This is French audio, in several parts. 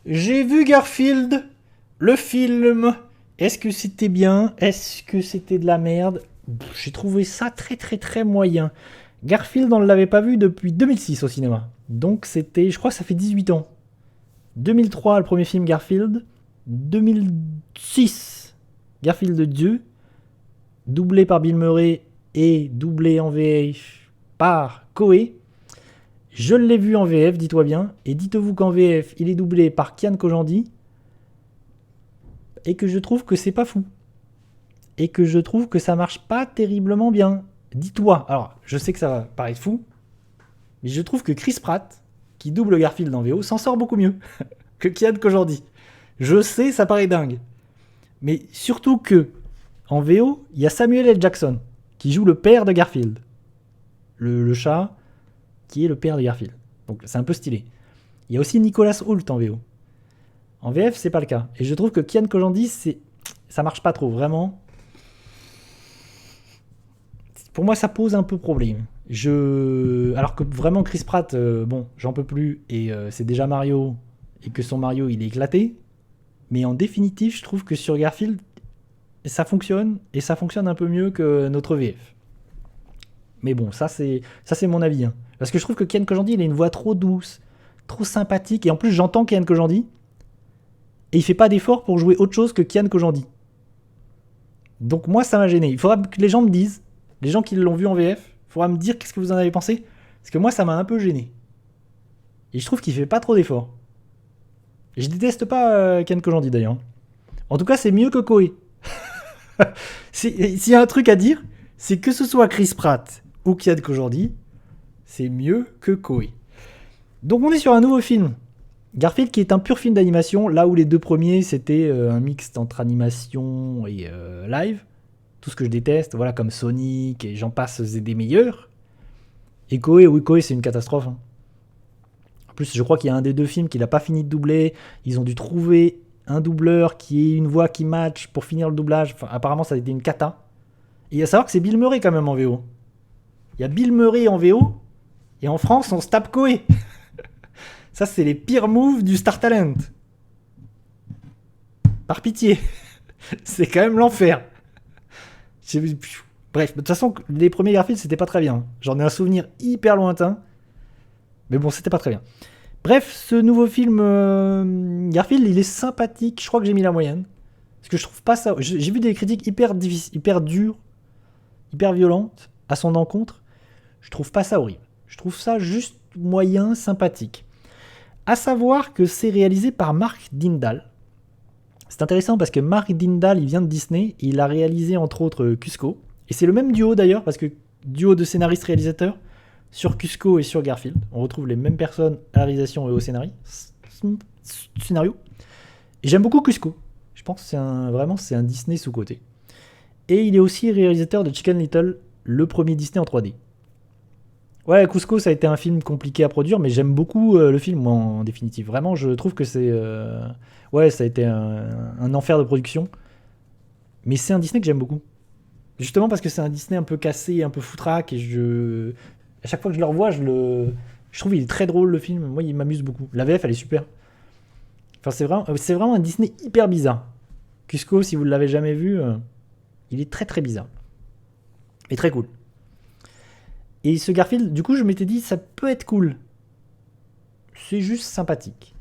J'ai vu Garfield, le film. Est-ce que c'était bien? Est-ce que c'était de la merde? J'ai trouvé ça très très très moyen. Garfield, on ne l'avait pas vu depuis 2006 au cinéma. Donc c'était, je crois que ça fait 18 ans. 2003, le premier film Garfield. 2006, Garfield de Dieu. Doublé par Bill Murray et doublé en VF par Koei. Je l'ai vu en VF, dis-toi bien. Et dites-vous qu'en VF, il est doublé par Kian Kojandi. Et que je trouve que c'est pas fou. Et que je trouve que ça marche pas terriblement bien. Dis-toi, alors je sais que ça va paraître fou, mais je trouve que Chris Pratt, qui double Garfield en VO, s'en sort beaucoup mieux que Kian Kojandi. Je sais, ça paraît dingue. Mais surtout que, en VO, il y a Samuel L. Jackson, qui joue le père de Garfield. Le chat, qui est le père de Garfield. Donc c'est un peu stylé. Il y a aussi Nicolas Hoult en VO. En VF, c'est pas le cas. Et je trouve que Kian Kojandi, ça marche pas trop, vraiment. Pour moi, ça pose un peu problème. Alors que vraiment, Chris Pratt, bon, j'en peux plus, et c'est déjà Mario, et que son Mario, il est éclaté. Mais en définitive, je trouve que sur Garfield, ça fonctionne, et ça fonctionne un peu mieux que notre VF. Mais bon, ça c'est mon avis. Hein. Parce que je trouve que Kian Kojandi, il a une voix trop douce, trop sympathique, et en plus, j'entends Kian Kojandi, et il fait pas d'effort pour jouer autre chose que Kian Kojandi. Donc moi, ça m'a gêné. Il faudra que les gens me disent, les gens qui l'ont vu en VF, il faudra me dire qu'est-ce que vous en avez pensé. Parce que moi, ça m'a un peu gêné. Et je trouve qu'il fait pas trop d'efforts. Et je déteste pas Ken Kojandi d'ailleurs. En tout cas, c'est mieux que Koei. S'il y a un truc à dire, c'est que ce soit Chris Pratt ou Ken Kojandi, c'est mieux que Koei. Donc on est sur un nouveau film. Garfield qui est un pur film d'animation, là où les deux premiers c'était un mix entre animation et live. Tout ce que je déteste, voilà, comme Sonic et j'en passe, c'est des meilleurs. Et Koei, oui, Koei, c'est une catastrophe. Hein. En plus, je crois qu'il y a un des deux films qu'il n'a pas fini de doubler. Ils ont dû trouver un doubleur qui ait une voix qui match pour finir le doublage. Enfin, apparemment, ça a été une cata. Et il y a à savoir que c'est Bill Murray quand même en VO. Il y a Bill Murray en VO, et en France, on se tape Koei. Ça, c'est les pires moves du Star Talent. Par pitié. C'est quand même l'enfer. Bref, de toute façon, les premiers Garfield, c'était pas très bien. J'en ai un souvenir hyper lointain. Mais bon, c'était pas très bien. Bref, ce nouveau film Garfield, il est sympathique. Je crois que j'ai mis la moyenne. Parce que je trouve pas ça. J'ai vu des critiques hyper dures, hyper violentes à son encontre. Je trouve pas ça horrible. Je trouve ça juste moyen, sympathique. À savoir que c'est réalisé par Mark Dindal. C'est intéressant parce que Mark Dindal, il vient de Disney. Et il a réalisé entre autres Cusco. Et c'est le même duo d'ailleurs, parce que duo de scénaristes-réalisateurs. Sur Cusco et sur Garfield, on retrouve les mêmes personnes à la réalisation et au scénario. Et j'aime beaucoup Cusco. Je pense que c'est un Disney sous-côté. Et il est aussi réalisateur de Chicken Little, le premier Disney en 3D. Ouais, Cusco, ça a été un film compliqué à produire, mais j'aime beaucoup le film, moi, en définitive. Vraiment, je trouve que c'est... Ouais, ça a été un enfer de production. Mais c'est un Disney que j'aime beaucoup. Justement parce que c'est un Disney un peu cassé, un peu foutraque, et à chaque fois que je le revois, je trouve qu'il est très drôle le film. Moi, il m'amuse beaucoup. La VF, elle est super. Enfin, c'est vraiment un Disney hyper bizarre. Cusco, si vous ne l'avez jamais vu, il est très très bizarre. Et très cool. Et ce Garfield, du coup, je m'étais dit, ça peut être cool. C'est juste sympathique.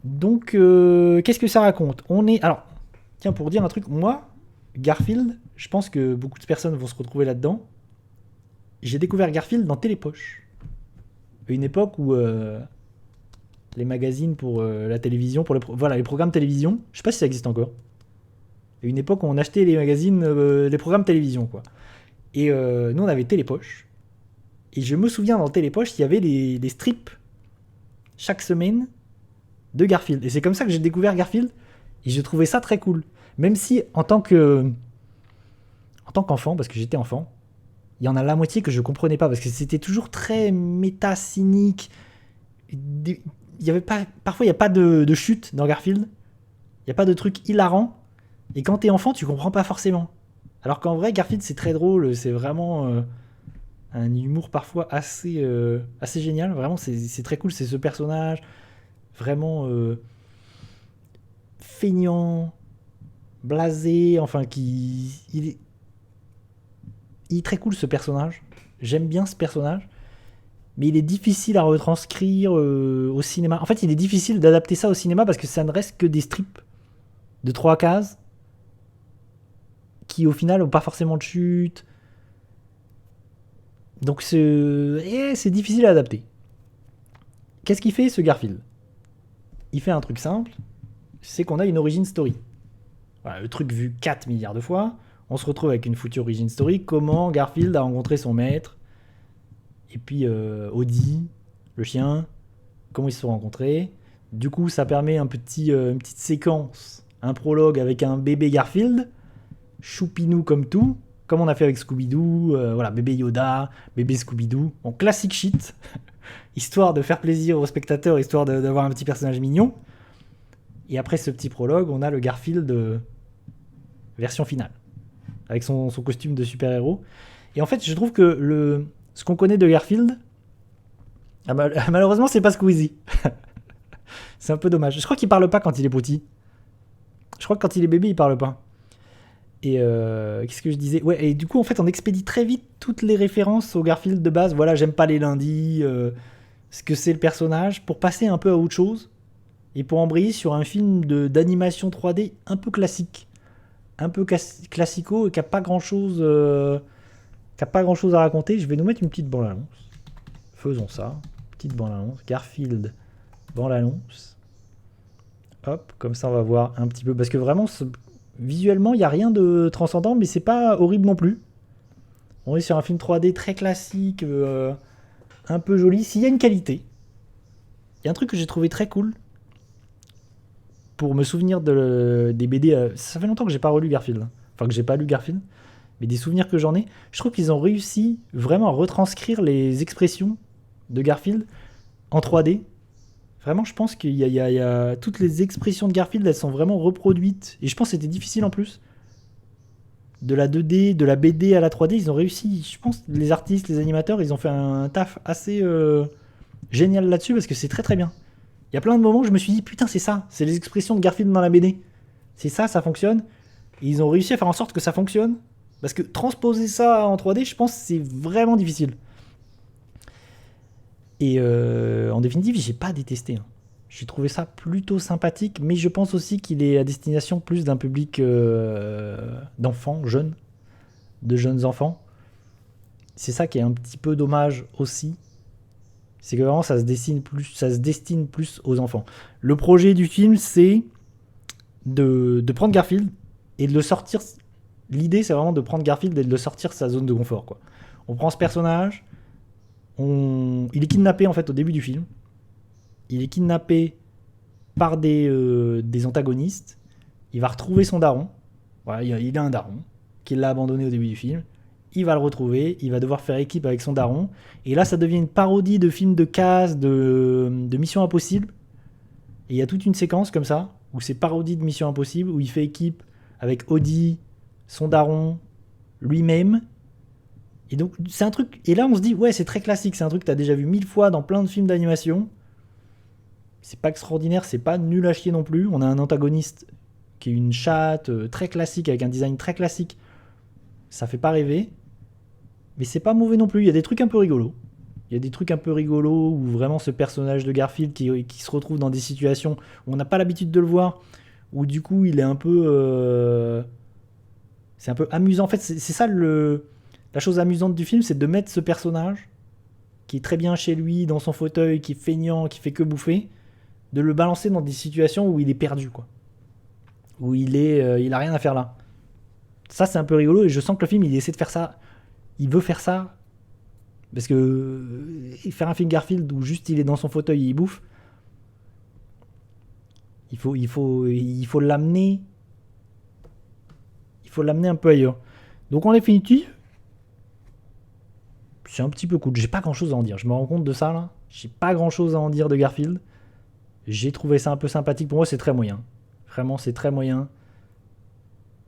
Donc, qu'est-ce que ça raconte? Alors, tiens, pour dire un truc, moi, Garfield, je pense que beaucoup de personnes vont se retrouver là-dedans. J'ai découvert Garfield dans Télépoche. Une époque où les magazines pour la télévision, les programmes télévision, je sais pas si ça existe encore. Une époque où on achetait les magazines, les programmes télévision, quoi. Et nous, on avait Télépoche. Et je me souviens, dans Télépoche, il y avait les strips chaque semaine de Garfield. Et c'est comme ça que j'ai découvert Garfield. Et je trouvais ça très cool. Même si, en tant qu'enfant, parce que j'étais enfant, il y en a la moitié que je comprenais pas parce que c'était toujours très méta cynique. Il y avait pas, parfois il y a pas de chute dans Garfield. Il y a pas de truc hilarant. Et quand t'es enfant, tu comprends pas forcément. Alors qu'en vrai, Garfield c'est très drôle. C'est vraiment un humour parfois assez génial. Vraiment, c'est très cool. C'est ce personnage. vraiment feignant, blasé, enfin il est très cool ce personnage. J'aime bien ce personnage, mais il est difficile à retranscrire au cinéma. En fait, il est difficile d'adapter ça au cinéma parce que ça ne reste que des strips de 3 cases qui au final n'ont pas forcément de chute. Donc c'est difficile à adapter. Qu'est-ce qu'il fait ce Garfield? Il fait un truc simple, c'est qu'on a une origin story. Voilà, le truc vu 4 milliards de fois, on se retrouve avec une foutue origin story, comment Garfield a rencontré son maître, et puis Audi, le chien, comment ils se sont rencontrés. Du coup, ça permet une petite séquence, un prologue avec un bébé Garfield, choupinou comme tout, comme on a fait avec Scooby-Doo, voilà, bébé Yoda, bébé Scooby-Doo, en classic shit, histoire de faire plaisir aux spectateurs, histoire d'avoir un petit personnage mignon. Et après ce petit prologue, on a le Garfield version finale, avec son costume de super-héros. Et en fait, je trouve que ce qu'on connaît de Garfield, malheureusement, c'est pas Squeezie. C'est un peu dommage. Je crois qu'il parle pas quand il est petit. Je crois que quand il est bébé, il parle pas. Et qu'est-ce que je disais? Ouais, et du coup, en fait, on expédie très vite toutes les références au Garfield de base. Voilà, j'aime pas les lundis, ce que c'est le personnage, pour passer un peu à autre chose. Et pour embrayer sur un film d'animation 3D un peu classique. Un peu classico et qui a pas grand chose à raconter. Je vais nous mettre une petite bande-annonce. Faisons ça. Petite bande-annonce. Garfield, bande-annonce. Hop, comme ça on va voir un petit peu. Parce que vraiment, visuellement, il n'y a rien de transcendant, mais c'est pas horrible non plus. On est sur un film 3D très classique, un peu joli. S'il y a une qualité, il y a un truc que j'ai trouvé très cool. Pour me souvenir des BD, ça fait longtemps que j'ai pas relu Garfield. Enfin, que j'ai pas lu Garfield. Mais des souvenirs que j'en ai, je trouve qu'ils ont réussi vraiment à retranscrire les expressions de Garfield en 3D. Vraiment, je pense qu'il y a toutes les expressions de Garfield, elles sont vraiment reproduites. Et je pense que c'était difficile en plus. De la 2D, de la BD à la 3D, ils ont réussi. Je pense que les artistes, les animateurs, ils ont fait un taf assez génial là-dessus parce que c'est très très bien. Il y a plein de moments où je me suis dit, putain, c'est ça, c'est les expressions de Garfield dans la BD. C'est ça, ça fonctionne. Et ils ont réussi à faire en sorte que ça fonctionne. Parce que transposer ça en 3D, je pense que c'est vraiment difficile. Et en définitive, j'ai pas détesté. Hein. J'ai trouvé ça plutôt sympathique, mais je pense aussi qu'il est à destination plus d'un public d'enfants, jeunes, de jeunes enfants. C'est ça qui est un petit peu dommage aussi. C'est que vraiment ça se destine plus aux enfants. Le projet du film, c'est de prendre Garfield et de le sortir. L'idée, c'est vraiment de prendre Garfield et de le sortir de sa zone de confort. Quoi. On prend ce personnage, il est kidnappé en fait au début du film. Il est kidnappé par des antagonistes. Il va retrouver son daron. Voilà, il a un daron qui l'a abandonné au début du film. Il va le retrouver, il va devoir faire équipe avec son daron. Et là, ça devient une parodie de film de casse, de Mission Impossible. Et il y a toute une séquence comme ça, où c'est parodie de Mission Impossible, où il fait équipe avec Audi, son daron, lui-même. Et donc, c'est un truc. Et là, on se dit, ouais, c'est très classique, c'est un truc que t'as déjà vu 1000 fois dans plein de films d'animation. C'est pas extraordinaire, c'est pas nul à chier non plus. On a un antagoniste qui est une chatte très classique, avec un design très classique. Ça fait pas rêver. Mais c'est pas mauvais non plus, il y a des trucs un peu rigolos. Il y a des trucs un peu rigolos où vraiment ce personnage de Garfield qui se retrouve dans des situations où on n'a pas l'habitude de le voir, où du coup il est un peu. C'est un peu amusant. En fait, c'est ça la chose amusante du film, c'est de mettre ce personnage qui est très bien chez lui, dans son fauteuil, qui est feignant, qui fait que bouffer, de le balancer dans des situations où il est perdu, quoi. Où il a rien à faire là. Ça, c'est un peu rigolo et je sens que le film, il essaie de faire ça. Il veut faire ça parce que faire un film Garfield où juste il est dans son fauteuil et il bouffe, il faut l'amener un peu ailleurs. Donc en définitive, c'est un petit peu cool. J'ai pas grand chose à en dire. Je me rends compte de ça là. J'ai pas grand chose à en dire de Garfield. J'ai trouvé ça un peu sympathique. Pour moi, c'est très moyen. Vraiment, c'est très moyen.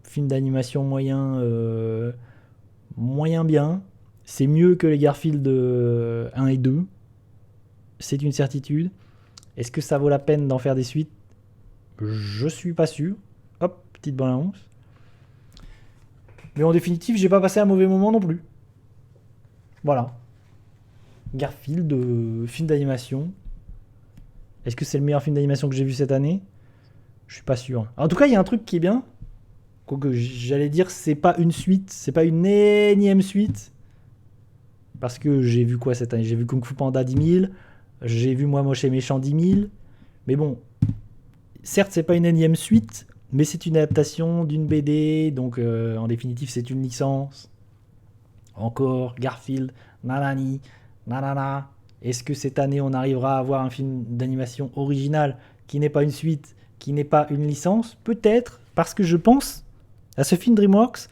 Film d'animation moyen, moyen bien. C'est mieux que les Garfield 1 et 2. C'est une certitude. Est-ce que ça vaut la peine d'en faire des suites? Je suis pas sûr. Hop, petite bande-annonce. Mais en définitive, j'ai pas passé un mauvais moment non plus. Voilà. Garfield, film d'animation. Est-ce que c'est le meilleur film d'animation que j'ai vu cette année? Je suis pas sûr. En tout cas, il y a un truc qui est bien. Quoique j'allais dire, c'est pas une suite, c'est pas une énième suite. Parce que j'ai vu quoi cette année? J'ai vu Kung Fu Panda 10 000. J'ai vu Moi Moche et Méchant 10 000. Mais bon, certes, c'est pas une énième suite, mais c'est une adaptation d'une BD. Donc, en définitive, c'est une licence. Encore, Garfield, nanani, nanana. Est-ce que cette année, on arrivera à avoir un film d'animation original qui n'est pas une suite, qui n'est pas une licence? Peut-être, parce que je pense à ce film DreamWorks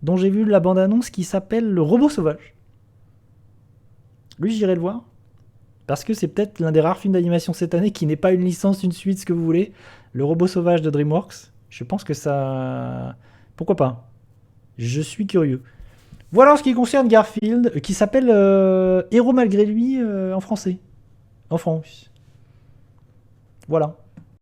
dont j'ai vu la bande-annonce qui s'appelle Le Robot Sauvage. Lui, j'irai le voir. Parce que c'est peut-être l'un des rares films d'animation cette année qui n'est pas une licence, une suite, ce que vous voulez. Le Robot Sauvage de DreamWorks. Je pense que ça... Pourquoi pas? Je suis curieux. Voilà en ce qui concerne Garfield, qui s'appelle Héros malgré lui en français. En France. Voilà.